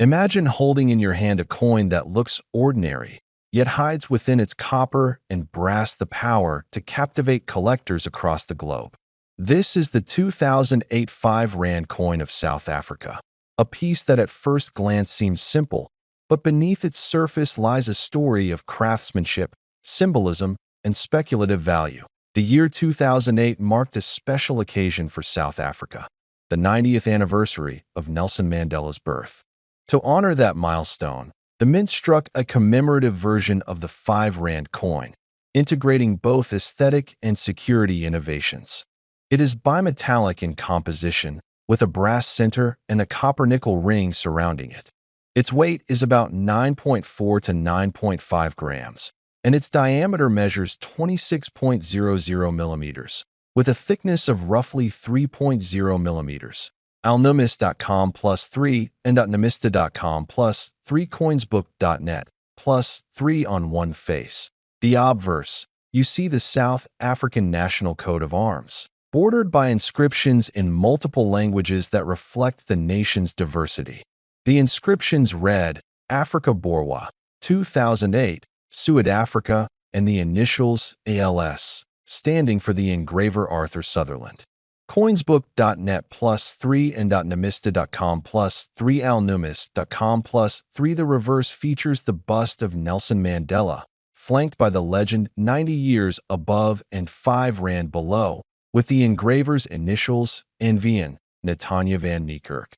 Imagine holding in your hand a coin that looks ordinary, yet hides within its copper and brass the power to captivate collectors across the globe. This is the 2008 5 Rand coin of South Africa, a piece that at first glance seems simple, but beneath its surface lies a story of craftsmanship, symbolism, and speculative value. The year 2008 marked a special occasion for South Africa, the 90th anniversary of Nelson Mandela's birth. To honor that milestone, the Mint struck a commemorative version of the 5 Rand coin, integrating both aesthetic and security innovations. It is bimetallic in composition, with a brass center and a copper-nickel ring surrounding it. Its weight is about 9.4 to 9.5 grams, and its diameter measures 26.00 millimeters, with a thickness of roughly 3.0 millimeters. Alnumis.com +3 and .numista.com +3 coinsbook.net +3 on one face. The obverse, you see the South African national coat of arms, bordered by inscriptions in multiple languages that reflect the nation's diversity. The inscriptions read, Africa Borwa, 2008, Suid-Africa, and the initials ALS, standing for the engraver Arthur Sutherland. Coinsbook.net +3 and .numista.com +3 alnumis.com +3 The reverse features the bust of Nelson Mandela, flanked by the legend 90 years above and 5 Rand below, with the engraver's initials NVN, Natanya van Niekerk.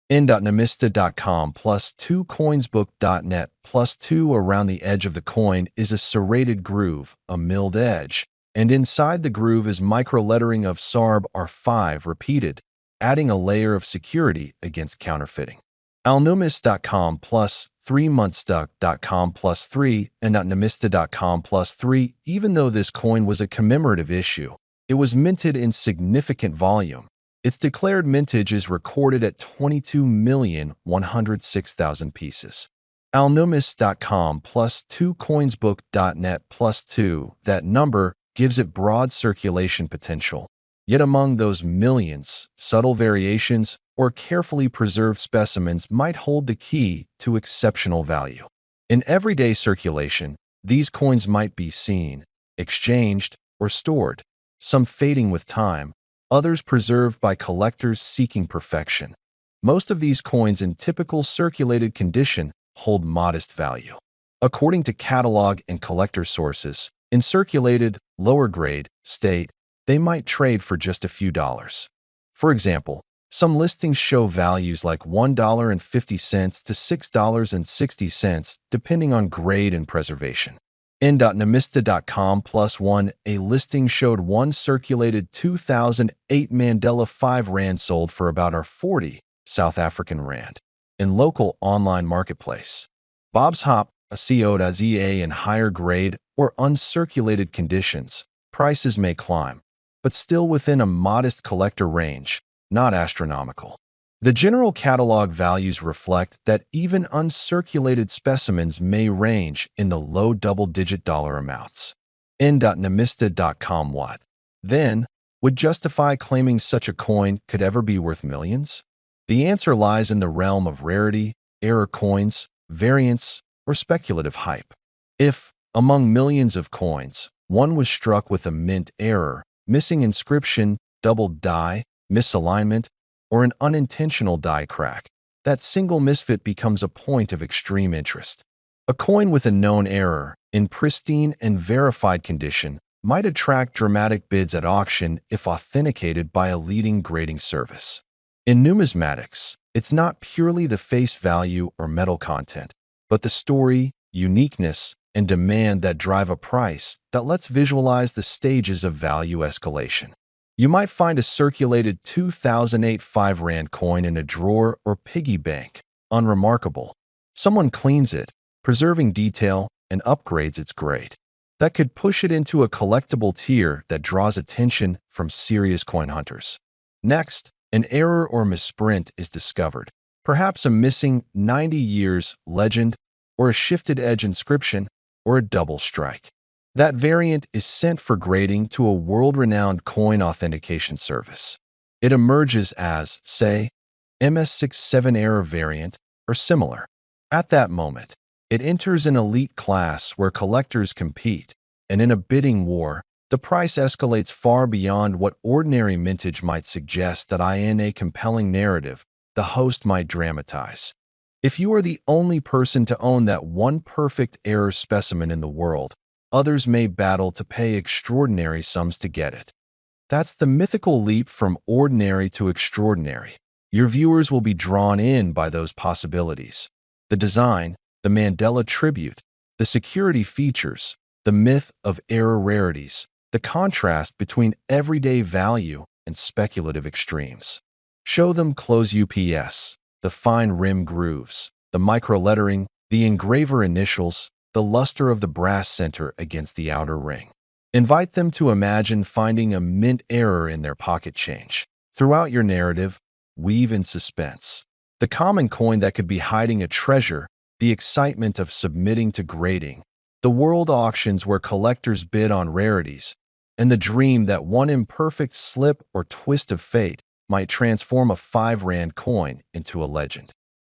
In.numista.com +2 coinsbook.net +2 Around the edge of the coin is a serrated groove, a milled edge, and inside the groove is microlettering of SARB R5 repeated, adding a layer of security against counterfeiting. Alnumis.com +3 Munstuck.com +3 and .numista.com +3 Even though this coin was a commemorative issue, it was minted in significant volume. Its declared mintage is recorded at 22,106,000 pieces. Alnumis.com +2 coinsbook.net +2 That number gives it broad circulation potential. Yet among those millions, subtle variations or carefully preserved specimens might hold the key to exceptional value. In everyday circulation, these coins might be seen, exchanged, or stored, some fading with time, others preserved by collectors seeking perfection. Most of these coins in typical circulated condition hold modest value. According to catalog and collector sources, in circulated, lower-grade state, they might trade for just a few dollars. For example, some listings show values like $1.50 to $6.60, depending on grade and preservation. In.numista.com +1 A listing showed one circulated 2008 Mandela 5 Rand sold for about 40 South African Rand in local online marketplace. Bob's Hop, a CO.ZA in higher grade or uncirculated conditions, prices may climb, but still within a modest collector range, not astronomical. The general catalog values reflect that even uncirculated specimens may range in the low double-digit dollar amounts. N.numista.com What, then, would justify claiming such a coin could ever be worth millions? The answer lies in the realm of rarity, error coins, variants, or speculative hype. If, among millions of coins, one was struck with a mint error, missing inscription, doubled die, misalignment, or an unintentional die crack, that single misfit becomes a point of extreme interest. A coin with a known error, in pristine and verified condition, might attract dramatic bids at auction if authenticated by a leading grading service. In numismatics, it's not purely the face value or metal content, but the story, uniqueness, and demand that drive a price that lets visualize the stages of value escalation. You might find a circulated 2008 5 Rand coin in a drawer or piggy bank, unremarkable. Someone cleans it, preserving detail, and upgrades its grade. That could push it into a collectible tier that draws attention from serious coin hunters. Next, an error or misprint is discovered, perhaps a missing 90 years legend, or a shifted edge inscription, or a double strike. That variant is sent for grading to a world-renowned coin authentication service. It emerges as, say, MS67 error variant or similar. At that moment, it enters an elite class where collectors compete, and in a bidding war, the price escalates far beyond what ordinary mintage might suggest that in a compelling narrative, the host might dramatize. If you are the only person to own that one perfect error specimen in the world, others may battle to pay extraordinary sums to get it. That's the mythical leap from ordinary to extraordinary. Your viewers will be drawn in by those possibilities. The design, the Mandela tribute, the security features, the myth of error rarities, the contrast between everyday value and speculative extremes. Show them close UPS, the fine rim grooves, the microlettering, the engraver initials, the luster of the brass center against the outer ring. Invite them to imagine finding a mint error in their pocket change. Throughout your narrative, weave in suspense. The common coin that could be hiding a treasure, the excitement of submitting to grading, the world auctions where collectors bid on rarities, and the dream that one imperfect slip or twist of fate might transform a 5 Rand coin into a legend.